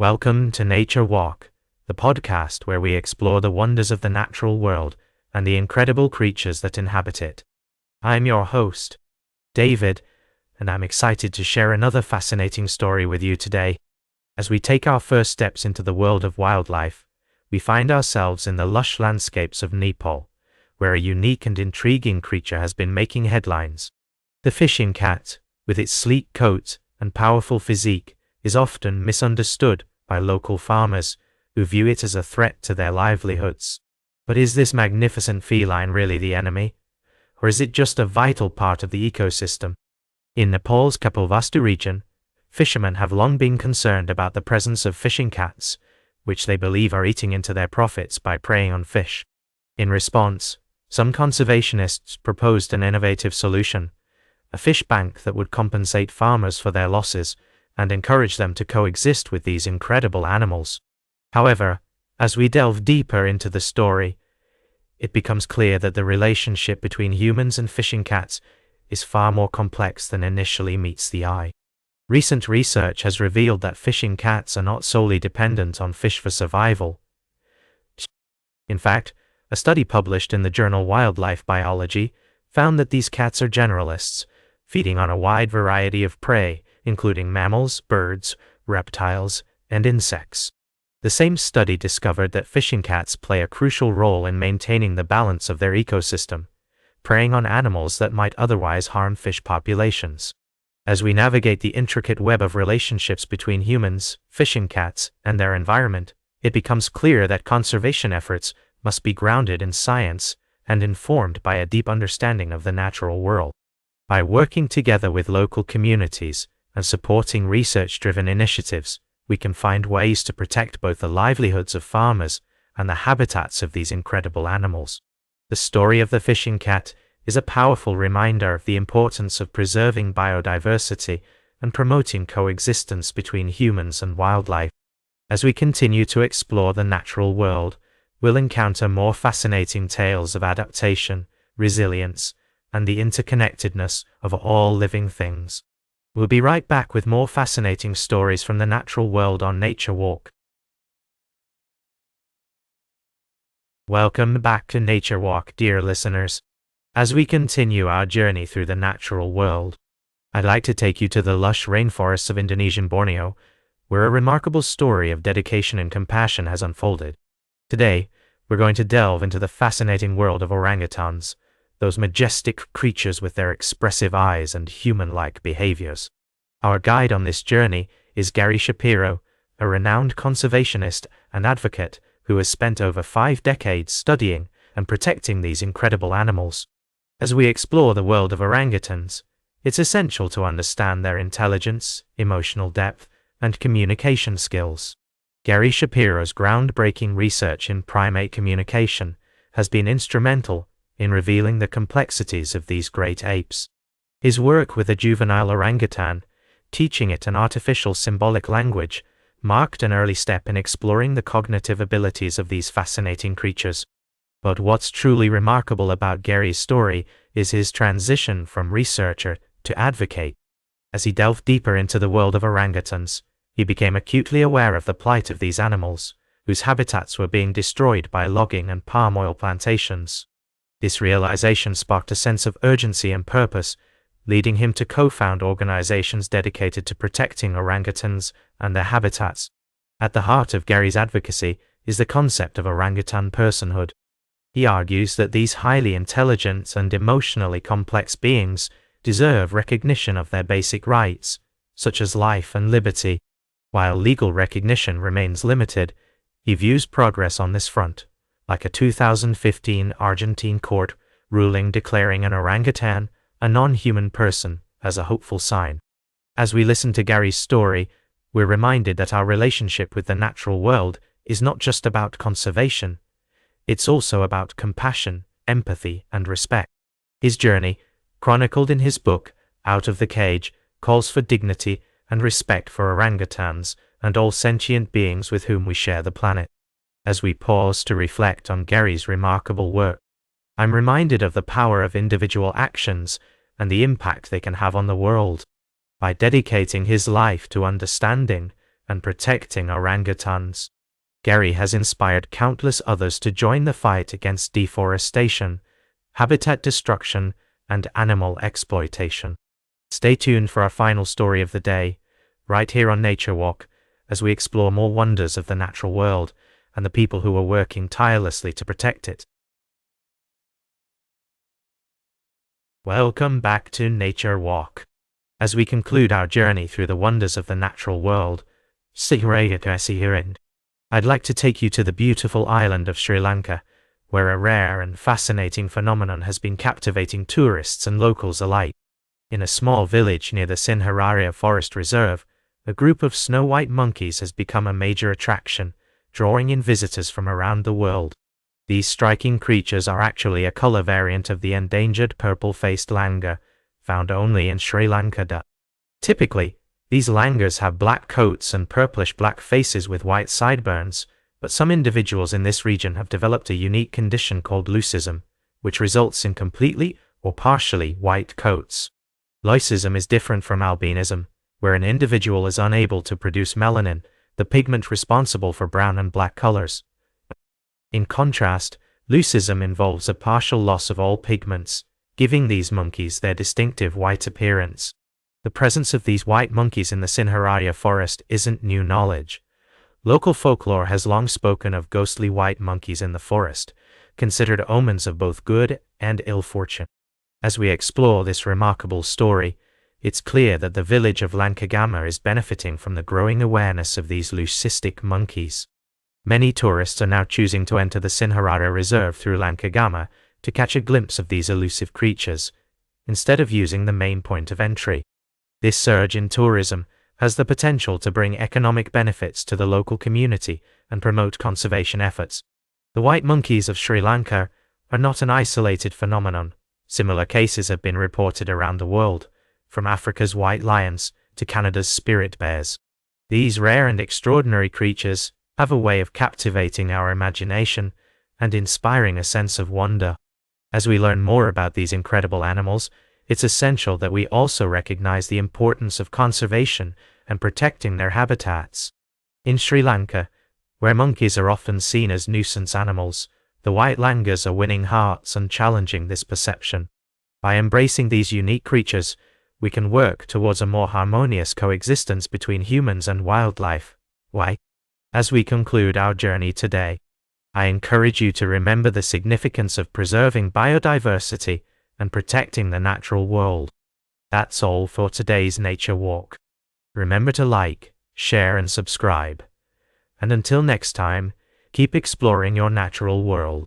Welcome to Nature Walk, the podcast where we explore the wonders of the natural world and the incredible creatures that inhabit it. I'm your host, David, and I'm excited to share another fascinating story with you today. As we take our first steps into the world of wildlife, we find ourselves in the lush landscapes of Nepal, where a unique and intriguing creature has been making headlines. The fishing cat, with its sleek coat and powerful physique, is often misunderstood by local farmers who view it as a threat to their livelihoods. But is this magnificent feline really the enemy? Or is it just a vital part of the ecosystem? In Nepal's Kapilvastu region, fishermen have long been concerned about the presence of fishing cats, which they believe are eating into their profits by preying on fish. In response, some conservationists proposed an innovative solution, a fish bank that would compensate farmers for their losses and encourage them to coexist with these incredible animals. However, as we delve deeper into the story, it becomes clear that the relationship between humans and fishing cats is far more complex than initially meets the eye. Recent research has revealed that fishing cats are not solely dependent on fish for survival. In fact, a study published in the journal Wildlife Biology found that these cats are generalists, feeding on a wide variety of prey, including mammals, birds, reptiles, and insects. The same study discovered that fishing cats play a crucial role in maintaining the balance of their ecosystem, preying on animals that might otherwise harm fish populations. As we navigate the intricate web of relationships between humans, fishing cats, and their environment, it becomes clear that conservation efforts must be grounded in science and informed by a deep understanding of the natural world. By working together with local communities and supporting research-driven initiatives, we can find ways to protect both the livelihoods of farmers and the habitats of these incredible animals. The story of the fishing cat is a powerful reminder of the importance of preserving biodiversity and promoting coexistence between humans and wildlife. As we continue to explore the natural world, we'll encounter more fascinating tales of adaptation, resilience, and the interconnectedness of all living things. We'll be right back with more fascinating stories from the natural world on Nature Walk. Welcome back to Nature Walk, dear listeners. As we continue our journey through the natural world, I'd like to take you to the lush rainforests of Indonesian Borneo, where a remarkable story of dedication and compassion has unfolded. Today, we're going to delve into the fascinating world of orangutans, those majestic creatures with their expressive eyes and human-like behaviors. Our guide on this journey is Gary Shapiro, a renowned conservationist and advocate who has spent over 5 decades studying and protecting these incredible animals. As we explore the world of orangutans, it's essential to understand their intelligence, emotional depth, and communication skills. Gary Shapiro's groundbreaking research in primate communication has been instrumental in revealing the complexities of these great apes. His work with a juvenile orangutan, teaching it an artificial symbolic language, marked an early step in exploring the cognitive abilities of these fascinating creatures. But what's truly remarkable about Gary's story is his transition from researcher to advocate. As he delved deeper into the world of orangutans, he became acutely aware of the plight of these animals, whose habitats were being destroyed by logging and palm oil plantations. This realization sparked a sense of urgency and purpose, leading him to co-found organizations dedicated to protecting orangutans and their habitats. At the heart of Gary's advocacy is the concept of orangutan personhood. He argues that these highly intelligent and emotionally complex beings deserve recognition of their basic rights, such as life and liberty. While legal recognition remains limited, he views progress on this front, like a 2015 Argentine court ruling declaring an orangutan a non-human person, as a hopeful sign. As we listen to Gary's story, we're reminded that our relationship with the natural world is not just about conservation, it's also about compassion, empathy, and respect. His journey, chronicled in his book, Out of the Cage, calls for dignity and respect for orangutans and all sentient beings with whom we share the planet. As we pause to reflect on Gary's remarkable work, I'm reminded of the power of individual actions and the impact they can have on the world. By dedicating his life to understanding and protecting orangutans. Gary has inspired countless others to join the fight against deforestation, habitat destruction, and animal exploitation. Stay tuned for our final story of the day, right here on Nature Walk, as we explore more wonders of the natural world and the people who are working tirelessly to protect it. Welcome back to Nature Walk. As we conclude our journey through the wonders of the natural world, I'd like to take you to the beautiful island of Sri Lanka, where a rare and fascinating phenomenon has been captivating tourists and locals alike. In a small village near the Sinhararia Forest Reserve, a group of snow-white monkeys has become a major attraction, drawing in visitors from around the world. These striking creatures are actually a color variant of the endangered purple-faced langur, found only in Sri Lanka. Typically, these langurs have black coats and purplish-black faces with white sideburns, but some individuals in this region have developed a unique condition called leucism, which results in completely or partially white coats. Leucism is different from albinism, where an individual is unable to produce melanin, the pigment responsible for brown and black colors. In contrast, leucism involves a partial loss of all pigments, giving these monkeys their distinctive white appearance. The presence of these white monkeys in the Sinhararia forest isn't new knowledge. Local folklore has long spoken of ghostly white monkeys in the forest, considered omens of both good and ill fortune. As we explore this remarkable story, it's clear that the village of Lankagama is benefiting from the growing awareness of these leucistic monkeys. Many tourists are now choosing to enter the Sinhararia Reserve through Lankagama to catch a glimpse of these elusive creatures, instead of using the main point of entry. This surge in tourism has the potential to bring economic benefits to the local community and promote conservation efforts. The white monkeys of Sri Lanka are not an isolated phenomenon. Similar cases have been reported around the world, from Africa's white lions to Canada's spirit bears. These rare and extraordinary creatures have a way of captivating our imagination and inspiring a sense of wonder. As we learn more about these incredible animals, it's essential that we also recognize the importance of conservation and protecting their habitats. In Sri Lanka, where monkeys are often seen as nuisance animals, the white langurs are winning hearts and challenging this perception. By embracing these unique creatures, we can work towards a more harmonious coexistence between humans and wildlife. Why? As we conclude our journey today, I encourage you to remember the significance of preserving biodiversity and protecting the natural world. That's all for today's Nature Walk. Remember to like, share, and subscribe. And until next time, keep exploring your natural world.